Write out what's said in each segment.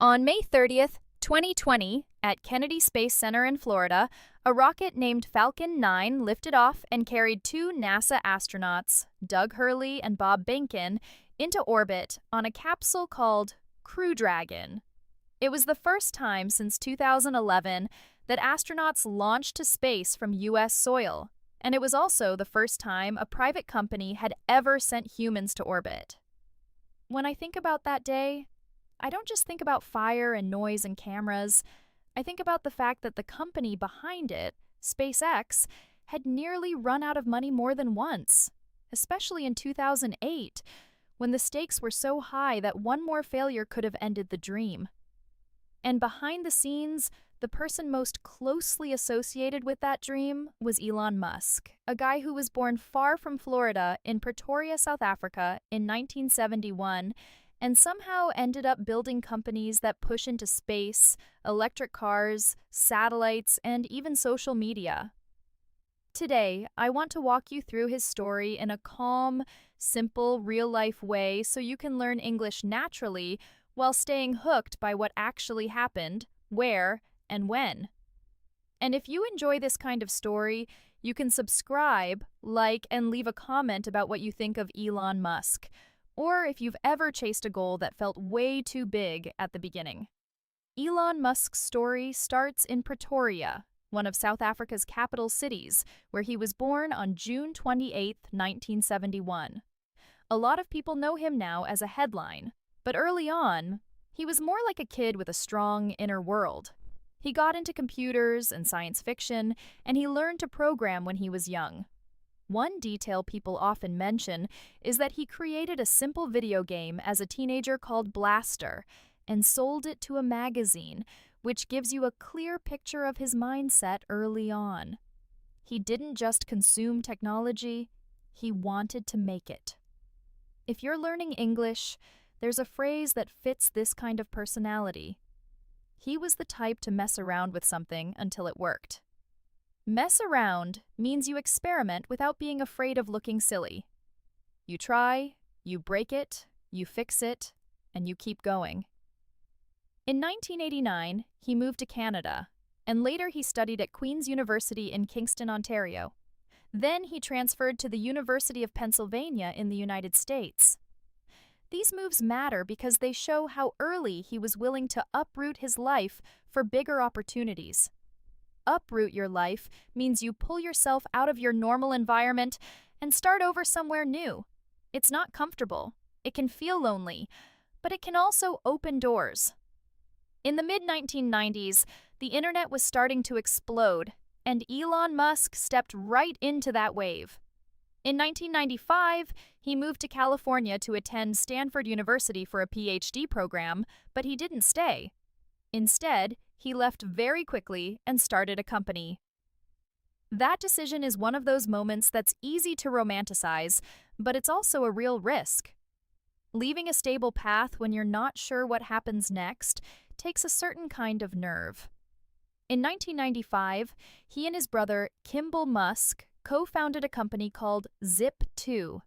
On May 30th, 2020, at Kennedy Space Center in Florida, a rocket named Falcon 9 lifted off and carried two NASA astronauts, Doug Hurley and Bob Behnken, into orbit on a capsule called Crew Dragon. It was the first time since 2011 that astronauts launched to space from U.S. soil, and it was also the first time a private company had ever sent humans to orbit. When I think about that day, I don't just think about fire and noise and cameras. I think about the fact that the company behind it, SpaceX, had nearly run out of money more than once, especially in 2008, when the stakes were so high that one more failure could have ended the dream. And behind the scenes, the person most closely associated with that dream was Elon Musk, a guy who was born far from Florida in Pretoria, South Africa in 1971, and somehow ended up building companies that push into space, electric cars, satellites, and even social media. Today, I want to walk you through his story in a calm, simple, real-life way so you can learn English naturally while staying hooked by what actually happened, where, and when. And if you enjoy this kind of story, you can subscribe, like, and leave a comment about what you think of Elon Musk, or if you've ever chased a goal that felt way too big at the beginning. Elon Musk's story starts in Pretoria, one of South Africa's capital cities, where he was born on June 28, 1971. A lot of people know him now as a headline, but early on, he was more like a kid with a strong inner world. He got into computers and science fiction, and he learned to program when he was young. One detail people often mention is that he created a simple video game as a teenager called Blaster and sold it to a magazine, which gives you a clear picture of his mindset early on. He didn't just consume technology, he wanted to make it. If you're learning English, there's a phrase that fits this kind of personality. He was the type to mess around with something until it worked. Mess around means you experiment without being afraid of looking silly. You try, you break it, you fix it, and you keep going. In 1989, he moved to Canada, and later he studied at Queen's University in Kingston, Ontario. Then he transferred to the University of Pennsylvania in the United States. These moves matter because they show how early he was willing to uproot his life for bigger opportunities. Uproot your life means you pull yourself out of your normal environment and start over somewhere new. It's not comfortable, it can feel lonely, but it can also open doors. In the mid-1990s, the internet was starting to explode, and Elon Musk stepped right into that wave. In 1995, he moved to California to attend Stanford University for a PhD program, but he didn't stay. Instead, he left very quickly and started a company. That decision is one of those moments that's easy to romanticize, but it's also a real risk. Leaving a stable path when you're not sure what happens next takes a certain kind of nerve. In 1995, he and his brother, Kimball Musk, co-founded a company called Zip2.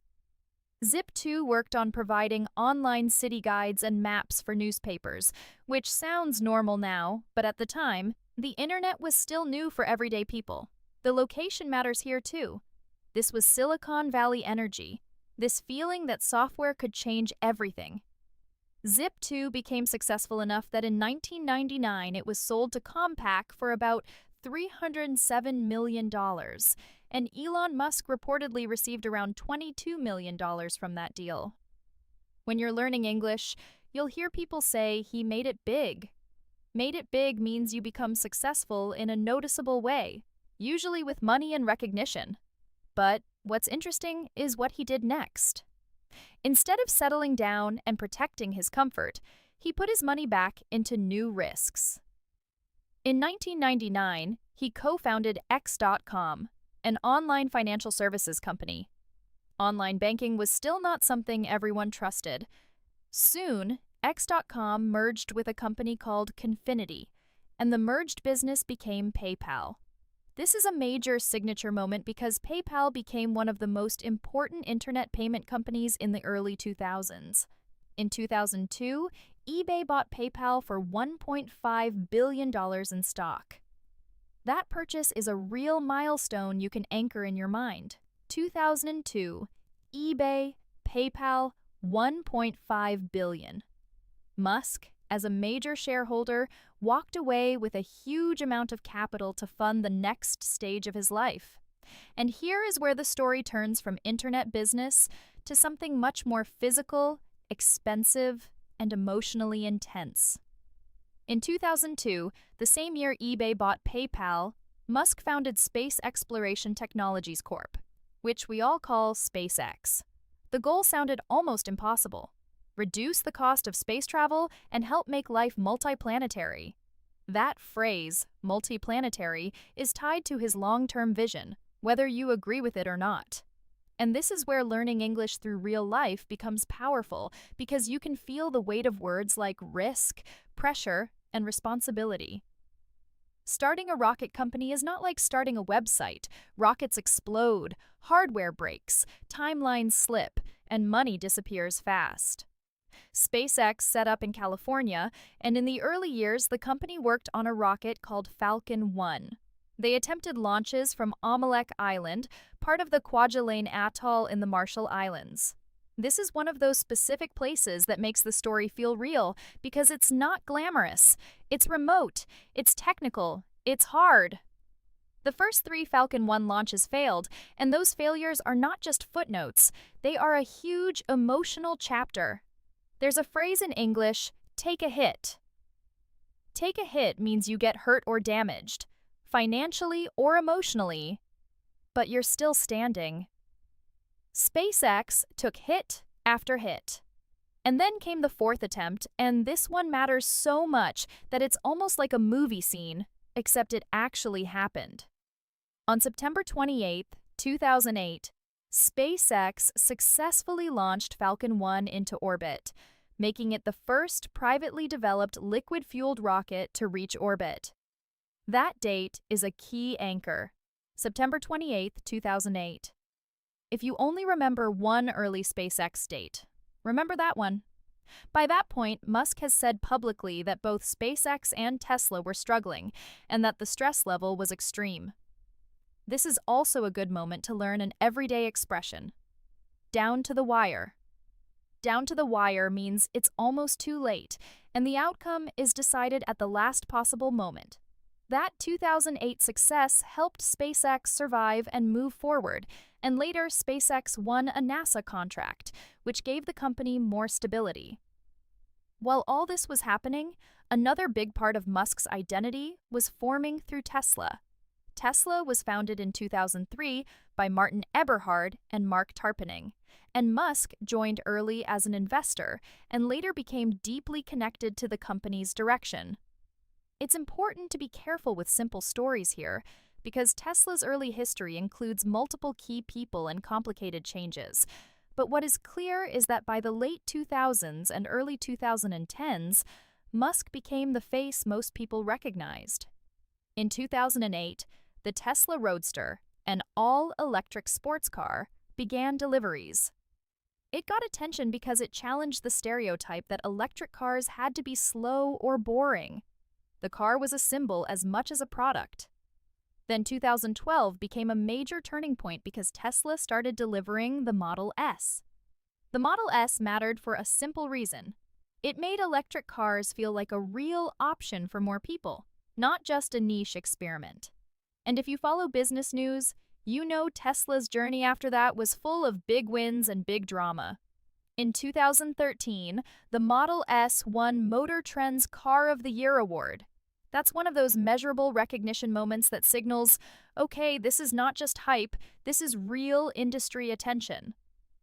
Zip2 worked on providing online city guides and maps for newspapers, which sounds normal now, but at the time, the internet was still new for everyday people. The location matters here too. This was Silicon Valley energy, this feeling that software could change everything. Zip2 became successful enough that in 1999 it was sold to Compaq for about $307 million, and Elon Musk reportedly received around $22 million from that deal. When you're learning English, you'll hear people say he made it big. Made it big means you become successful in a noticeable way, usually with money and recognition. But what's interesting is what he did next. Instead of settling down and protecting his comfort, he put his money back into new risks. In 1999, he co-founded X.com, an online financial services company. Online banking was still not something everyone trusted. Soon, X.com merged with a company called Confinity, and the merged business became PayPal. This is a major signature moment because PayPal became one of the most important internet payment companies in the early 2000s. In 2002, eBay bought PayPal for $1.5 billion in stock. That purchase is a real milestone you can anchor in your mind. 2002, eBay, PayPal, $1.5 billion. Musk, as a major shareholder, walked away with a huge amount of capital to fund the next stage of his life. And here is where the story turns from internet business to something much more physical, expensive, and emotionally intense. In 2002, the same year eBay bought PayPal, Musk founded Space Exploration Technologies Corp., which we all call SpaceX. The goal sounded almost impossible: reduce the cost of space travel and help make life multiplanetary. That phrase, multiplanetary, is tied to his long-term vision, whether you agree with it or not. And this is where learning English through real life becomes powerful, because you can feel the weight of words like risk, pressure, and responsibility. Starting a rocket company is not like starting a website. Rockets explode, hardware breaks, timelines slip, and money disappears fast. SpaceX set up in California, and in the early years, the company worked on a rocket called Falcon 1. They attempted launches from Amalek Island, part of the Kwajalein Atoll in the Marshall Islands. This is one of those specific places that makes the story feel real, because it's not glamorous, it's remote, it's technical, it's hard. The first 3 Falcon 1 launches failed, and those failures are not just footnotes, they are a huge emotional chapter. There's a phrase in English, take a hit. Take a hit means you get hurt or damaged, financially or emotionally, but you're still standing. SpaceX took hit after hit. And then came the 4th attempt, and this one matters so much that it's almost like a movie scene, except it actually happened. On September 28, 2008, SpaceX successfully launched Falcon 1 into orbit, making it the first privately developed liquid-fueled rocket to reach orbit. That date is a key anchor, September 28, 2008. If you only remember one early SpaceX date, remember that one. By that point, Musk has said publicly that both SpaceX and Tesla were struggling, and that the stress level was extreme. This is also a good moment to learn an everyday expression: down to the wire. Down to the wire means it's almost too late, and the outcome is decided at the last possible moment. That 2008 success helped SpaceX survive and move forward, and later SpaceX won a NASA contract, which gave the company more stability. While all this was happening, another big part of Musk's identity was forming through Tesla. Tesla was founded in 2003 by Martin Eberhard and Mark Tarpenning, and Musk joined early as an investor and later became deeply connected to the company's direction. It's important to be careful with simple stories here, because Tesla's early history includes multiple key people and complicated changes. But what is clear is that by the late 2000s and early 2010s, Musk became the face most people recognized. In 2008, the Tesla Roadster, an all-electric sports car, began deliveries. It got attention because it challenged the stereotype that electric cars had to be slow or boring. The car was a symbol as much as a product. Then 2012 became a major turning point because Tesla started delivering the Model S. The Model S mattered for a simple reason. It made electric cars feel like a real option for more people, not just a niche experiment. And if you follow business news, you know Tesla's journey after that was full of big wins and big drama. In 2013, the Model S won Motor Trend's Car of the Year award. That's one of those measurable recognition moments that signals, okay, this is not just hype, this is real industry attention.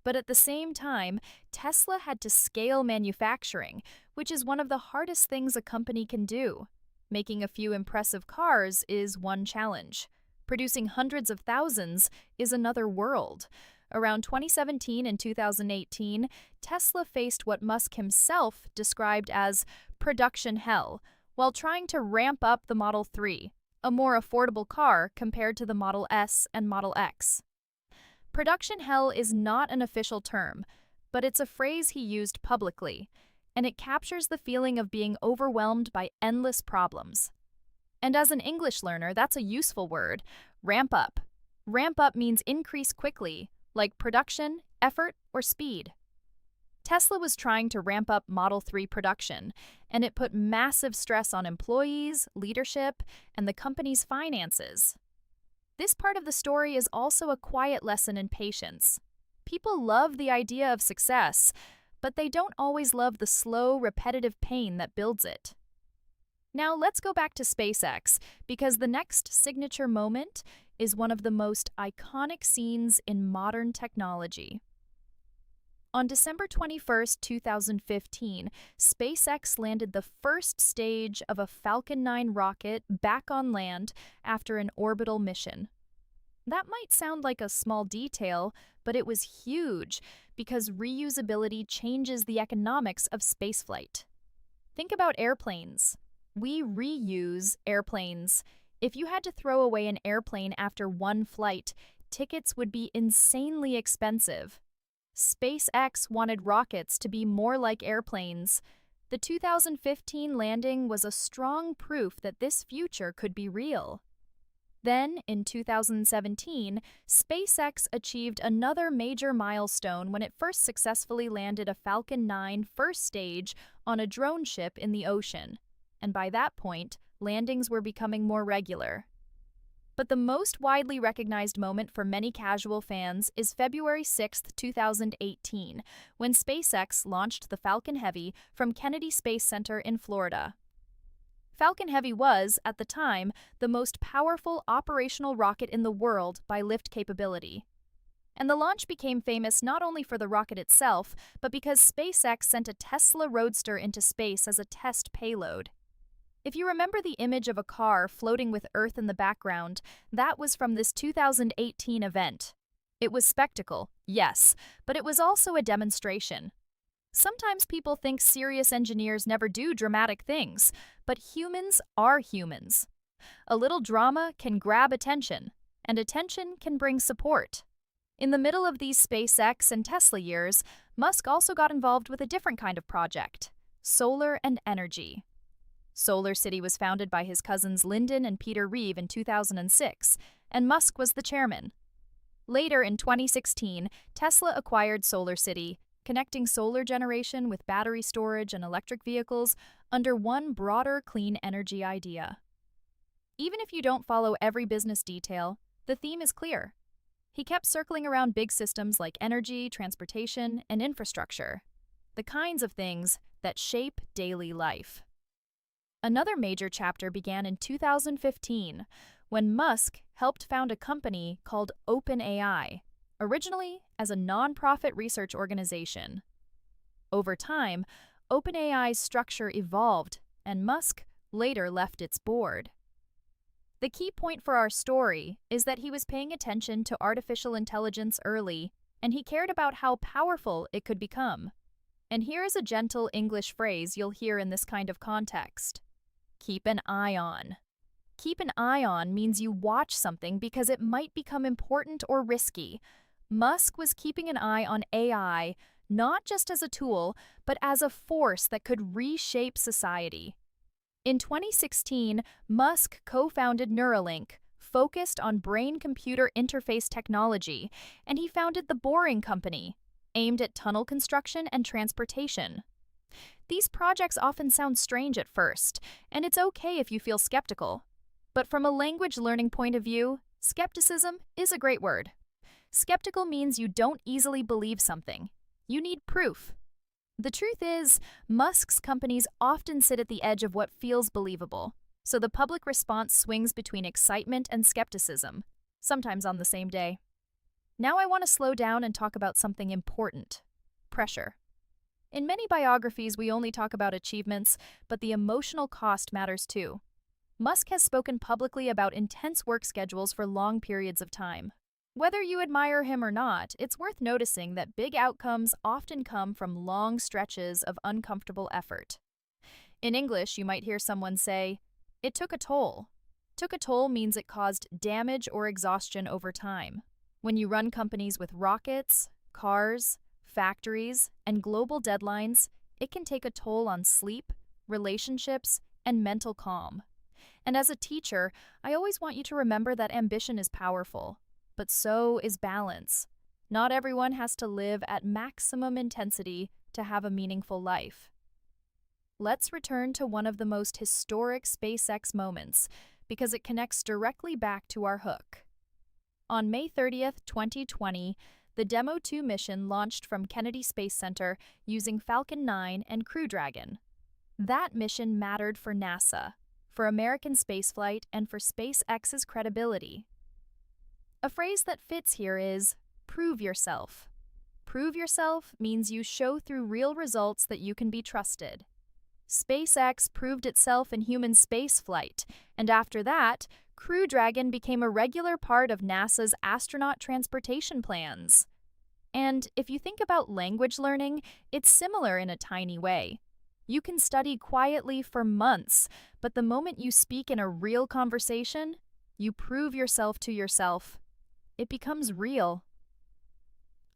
But at the same time, Tesla had to scale manufacturing, which is one of the hardest things a company can do. Making a few impressive cars is one challenge. Producing hundreds of thousands is another world. Around 2017 and 2018, Tesla faced what Musk himself described as production hell, while trying to ramp up the Model 3, a more affordable car compared to the Model S and Model X. Production hell is not an official term, but it's a phrase he used publicly. and it captures the feeling of being overwhelmed by endless problems. And as an English learner, that's a useful word: ramp up. Ramp up means increase quickly, like production, effort, or speed. Tesla was trying to ramp up Model 3 production, and it put massive stress on employees, leadership, and the company's finances. This part of the story is also a quiet lesson in patience. People love the idea of success, but they don't always love the slow, repetitive pain that builds it. Now let's go back to SpaceX, because the next signature moment is one of the most iconic scenes in modern technology. On December 21st, 2015, SpaceX landed the first stage of a Falcon 9 rocket back on land after an orbital mission. That might sound like a small detail, but it was huge because reusability changes the economics of spaceflight. Think about airplanes. We reuse airplanes. If you had to throw away an airplane after one flight, tickets would be insanely expensive. SpaceX wanted rockets to be more like airplanes. The 2015 landing was a strong proof that this future could be real. Then, in 2017, SpaceX achieved another major milestone when it first successfully landed a Falcon 9 first stage on a drone ship in the ocean. And by that point, landings were becoming more regular. But the most widely recognized moment for many casual fans is February 6, 2018, when SpaceX launched the Falcon Heavy from Kennedy Space Center in Florida. Falcon Heavy was, at the time, the most powerful operational rocket in the world by lift capability. And the launch became famous not only for the rocket itself, but because SpaceX sent a Tesla Roadster into space as a test payload. If you remember the image of a car floating with Earth in the background, that was from this 2018 event. It was spectacle, yes, but it was also a demonstration. Sometimes people think serious engineers never do dramatic things, but humans are humans. A little drama can grab attention, and attention can bring support. In the middle of these SpaceX and Tesla years, Musk also got involved with a different kind of project: solar and energy. Solar City was founded by his cousins Lyndon and Peter Reeve in 2006, and Musk was the chairman. Later, in 2016, Tesla acquired Solar City, connecting solar generation with battery storage and electric vehicles under one broader clean energy idea. Even if you don't follow every business detail, the theme is clear. He kept circling around big systems like energy, transportation, and infrastructure, the kinds of things that shape daily life. Another major chapter began in 2015, when Musk helped found a company called OpenAI, originally as a nonprofit research organization. Over time, OpenAI's structure evolved, and Musk later left its board. The key point for our story is that he was paying attention to artificial intelligence early, and he cared about how powerful it could become. And here is a gentle English phrase you'll hear in this kind of context: keep an eye on. Keep an eye on means you watch something because it might become important or risky. Musk was keeping an eye on AI, not just as a tool, but as a force that could reshape society. In 2016, Musk co-founded Neuralink, focused on brain-computer interface technology, and he founded the Boring Company, aimed at tunnel construction and transportation. These projects often sound strange at first, and it's okay if you feel skeptical. But from a language learning point of view, skepticism is a great word. Skeptical means you don't easily believe something. You need proof. The truth is, Musk's companies often sit at the edge of what feels believable, so the public response swings between excitement and skepticism, sometimes on the same day. Now I want to slow down and talk about something important: pressure. In many biographies, we only talk about achievements, but the emotional cost matters too. Musk has spoken publicly about intense work schedules for long periods of time. Whether you admire him or not, it's worth noticing that big outcomes often come from long stretches of uncomfortable effort. In English, you might hear someone say, "It took a toll." Took a toll means it caused damage or exhaustion over time. When you run companies with rockets, cars, factories, and global deadlines, it can take a toll on sleep, relationships, and mental calm. And as a teacher, I always want you to remember that ambition is powerful, but so is balance. Not everyone has to live at maximum intensity to have a meaningful life. Let's return to one of the most historic SpaceX moments because it connects directly back to our hook. On May 30th, 2020, the Demo 2 mission launched from Kennedy Space Center using Falcon 9 and Crew Dragon. That mission mattered for NASA, for American spaceflight, and for SpaceX's credibility. A phrase that fits here is, prove yourself. Prove yourself means you show through real results that you can be trusted. SpaceX proved itself in human spaceflight, and after that, Crew Dragon became a regular part of NASA's astronaut transportation plans. And if you think about language learning, it's similar in a tiny way. You can study quietly for months, but the moment you speak in a real conversation, you prove yourself to yourself. It becomes real.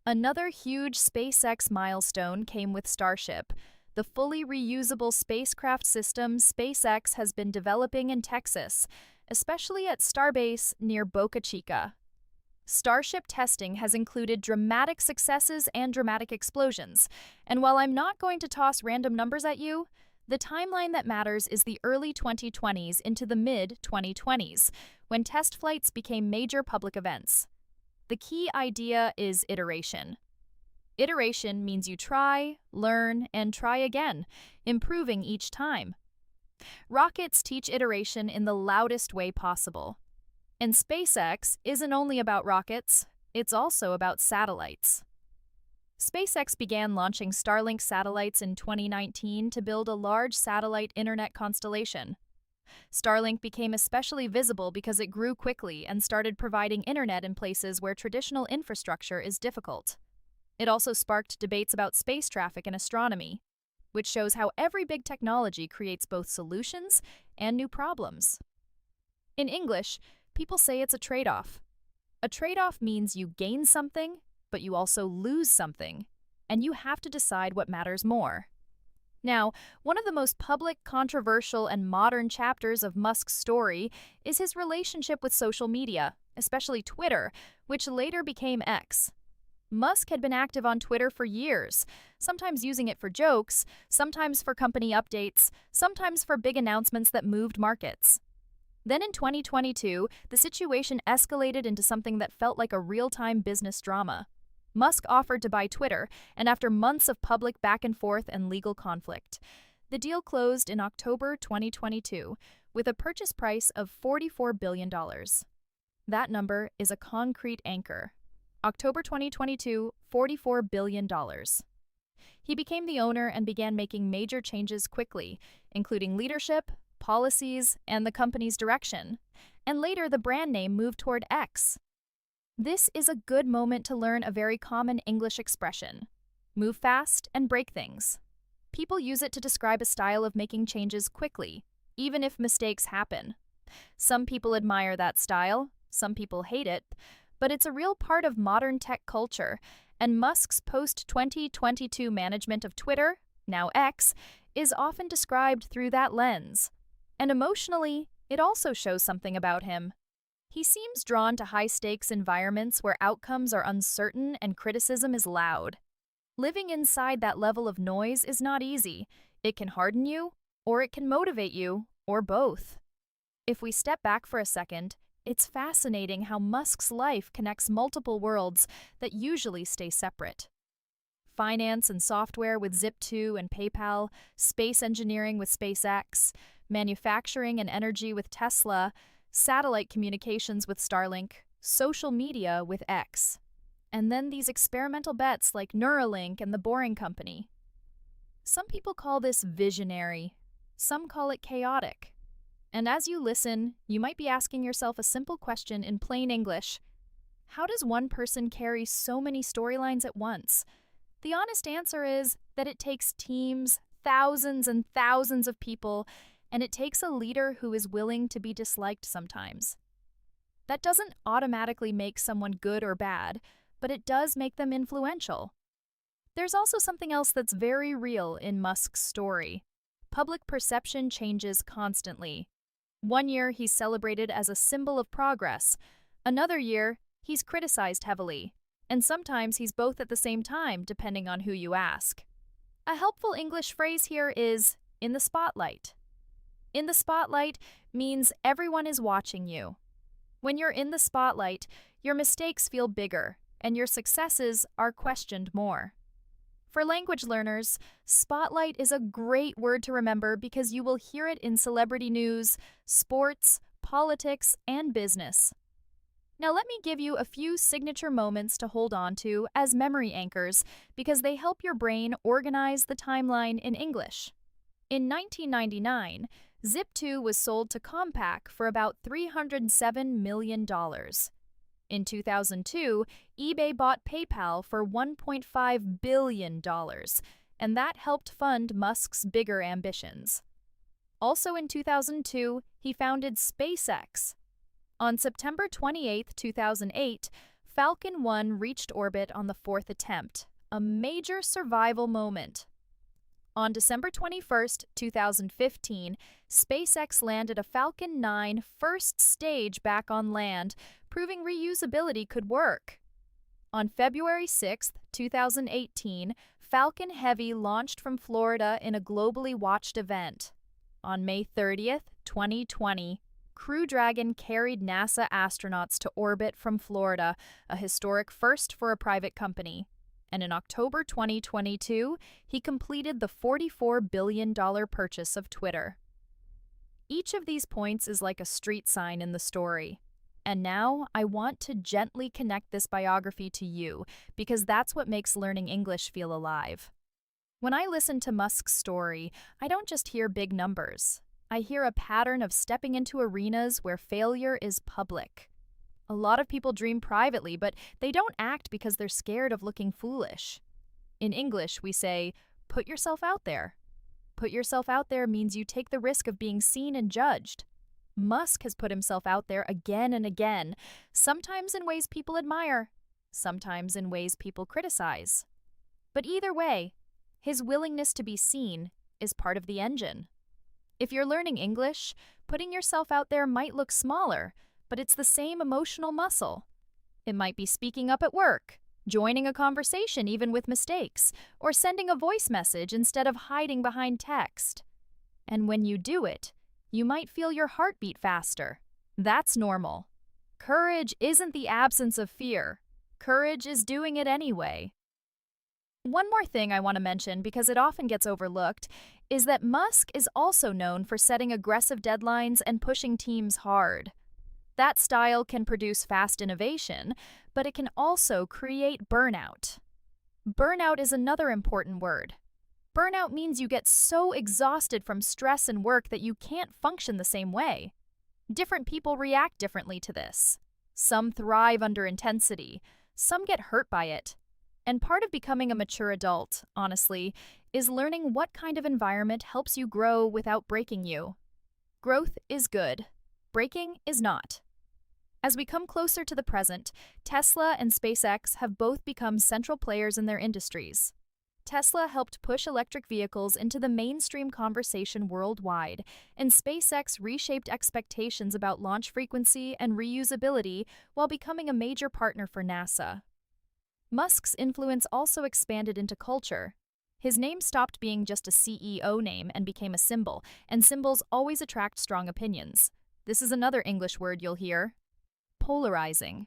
Another huge SpaceX milestone came with Starship, the fully reusable spacecraft system SpaceX has been developing in Texas, especially at Starbase near Boca Chica. Starship testing has included dramatic successes and dramatic explosions, and while I'm not going to toss random numbers at you, the timeline that matters is the early 2020s into the mid-2020s, when test flights became major public events. The key idea is iteration. Iteration means you try, learn, and try again, improving each time. Rockets teach iteration in the loudest way possible. And SpaceX isn't only about rockets, it's also about satellites. SpaceX began launching Starlink satellites in 2019 to build a large satellite internet constellation. Starlink became especially visible because it grew quickly and started providing internet in places where traditional infrastructure is difficult. It also sparked debates about space traffic and astronomy, which shows how every big technology creates both solutions and new problems. In English, people say it's a trade-off. A trade-off means you gain something, but you also lose something, and you have to decide what matters more. Now, one of the most public, controversial, and modern chapters of Musk's story is his relationship with social media, especially Twitter, which later became X. Musk had been active on Twitter for years, sometimes using it for jokes, sometimes for company updates, sometimes for big announcements that moved markets. Then in 2022, the situation escalated into something that felt like a real-time business drama. Musk offered to buy Twitter, and after months of public back and forth and legal conflict, the deal closed in October 2022 with a purchase price of $44 billion. That number is a concrete anchor. October 2022, $44 billion. He became the owner and began making major changes quickly, including leadership, policies, and the company's direction. And later, the brand name moved toward X. This is a good moment to learn a very common English expression: move fast and break things. People use it to describe a style of making changes quickly, even if mistakes happen. Some people admire that style, some people hate it, but it's a real part of modern tech culture, and Musk's post-2022 management of Twitter, now X, is often described through that lens. And emotionally, it also shows something about him. He seems drawn to high-stakes environments where outcomes are uncertain and criticism is loud. Living inside that level of noise is not easy. It can harden you, or it can motivate you, or both. If we step back for a second, it's fascinating how Musk's life connects multiple worlds that usually stay separate. Finance and software with Zip2 and PayPal, space engineering with SpaceX, manufacturing and energy with Tesla, satellite communications with Starlink, social media with X, and then these experimental bets like Neuralink and the Boring Company. Some people call this visionary, some call it chaotic. And as you listen, you might be asking yourself a simple question in plain English: how does one person carry so many storylines at once? The honest answer is that it takes teams, thousands and thousands of people, and it takes a leader who is willing to be disliked sometimes. That doesn't automatically make someone good or bad, but it does make them influential. There's also something else that's very real in Musk's story. Public perception changes constantly. One year, he's celebrated as a symbol of progress. Another year, he's criticized heavily. And sometimes he's both at the same time, depending on who you ask. A helpful English phrase here is in the spotlight. In the spotlight means everyone is watching you. When you're in the spotlight, your mistakes feel bigger, and your successes are questioned more. For language learners, spotlight is a great word to remember because you will hear it in celebrity news, sports, politics, and business. Now let me give you a few signature moments to hold on to as memory anchors because they help your brain organize the timeline in English. In 1999, Zip2 was sold to Compaq for about $307 million. In 2002, eBay bought PayPal for $1.5 billion, and that helped fund Musk's bigger ambitions. Also in 2002, he founded SpaceX. On September 28, 2008, Falcon 1 reached orbit on the fourth attempt, a major survival moment. On December 21, 2015, SpaceX landed a Falcon 9 first stage back on land, proving reusability could work. On February 6, 2018, Falcon Heavy launched from Florida in a globally watched event. On May 30, 2020, Crew Dragon carried NASA astronauts to orbit from Florida, a historic first for a private company. And in October 2022, he completed the $44 billion purchase of Twitter. Each of these points is like a street sign in the story. And now I want to gently connect this biography to you because that's what makes learning English feel alive. When I listen to Musk's story, I don't just hear big numbers. I hear a pattern of stepping into arenas where failure is public. A lot of people dream privately, but they don't act because they're scared of looking foolish. In English, we say, put yourself out there. Put yourself out there means you take the risk of being seen and judged. Musk has put himself out there again and again, sometimes in ways people admire, sometimes in ways people criticize. But either way, his willingness to be seen is part of the engine. If you're learning English, putting yourself out there might look smaller, but it's the same emotional muscle. It might be speaking up at work, joining a conversation even with mistakes, or sending a voice message instead of hiding behind text. And when you do it, you might feel your heart beat faster. That's normal. Courage isn't the absence of fear. Courage is doing it anyway. One more thing I want to mention because it often gets overlooked is that Musk is also known for setting aggressive deadlines and pushing teams hard. That style can produce fast innovation, but it can also create burnout. Burnout is another important word. Burnout means you get so exhausted from stress and work that you can't function the same way. Different people react differently to this. Some thrive under intensity, some get hurt by it. And part of becoming a mature adult, honestly, is learning what kind of environment helps you grow without breaking you. Growth is good. Breaking is not. As we come closer to the present, Tesla and SpaceX have both become central players in their industries. Tesla helped push electric vehicles into the mainstream conversation worldwide, and SpaceX reshaped expectations about launch frequency and reusability while becoming a major partner for NASA. Musk's influence also expanded into culture. His name stopped being just a CEO name and became a symbol, and symbols always attract strong opinions. This is another English word you'll hear. Polarizing.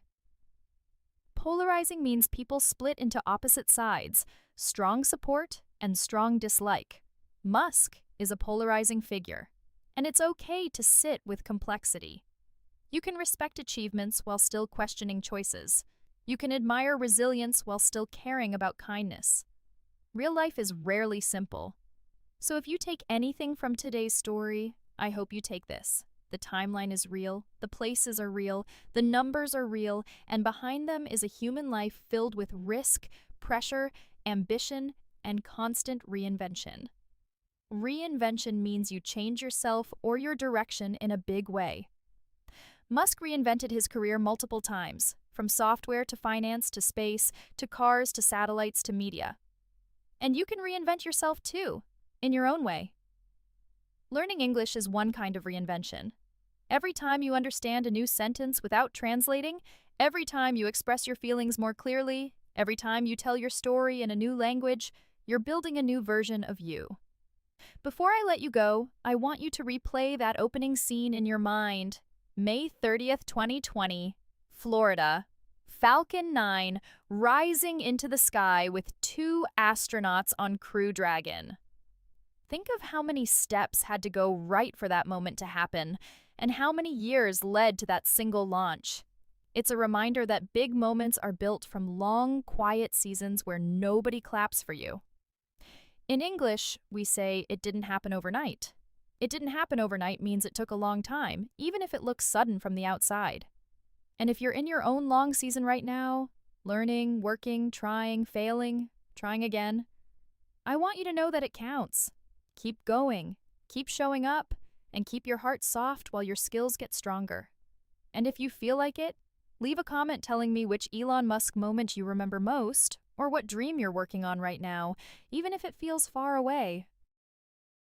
Polarizing means people split into opposite sides, strong support and strong dislike. Musk is a polarizing figure, and it's okay to sit with complexity. You can respect achievements while still questioning choices. You can admire resilience while still caring about kindness. Real life is rarely simple. So if you take anything from today's story, I hope you take this. The timeline is real, the places are real, the numbers are real, and behind them is a human life filled with risk, pressure, ambition, and constant reinvention. Reinvention means you change yourself or your direction in a big way. Musk reinvented his career multiple times, from software to finance to space to cars to satellites to media. And you can reinvent yourself too, in your own way. Learning English is one kind of reinvention. Every time you understand a new sentence without translating, every time you express your feelings more clearly, every time you tell your story in a new language, you're building a new version of you. Before I let you go, I want you to replay that opening scene in your mind. May 30th, 2020, Florida. Falcon 9 rising into the sky with 2 astronauts on Crew Dragon. Think of how many steps had to go right for that moment to happen, and how many years led to that single launch. It's a reminder that big moments are built from long, quiet seasons where nobody claps for you. In English, we say it didn't happen overnight. It didn't happen overnight means it took a long time, even if it looks sudden from the outside. And if you're in your own long season right now, learning, working, trying, failing, trying again, I want you to know that it counts. Keep going, keep showing up, and keep your heart soft while your skills get stronger. And if you feel like it, leave a comment telling me which Elon Musk moment you remember most, or what dream you're working on right now, even if it feels far away.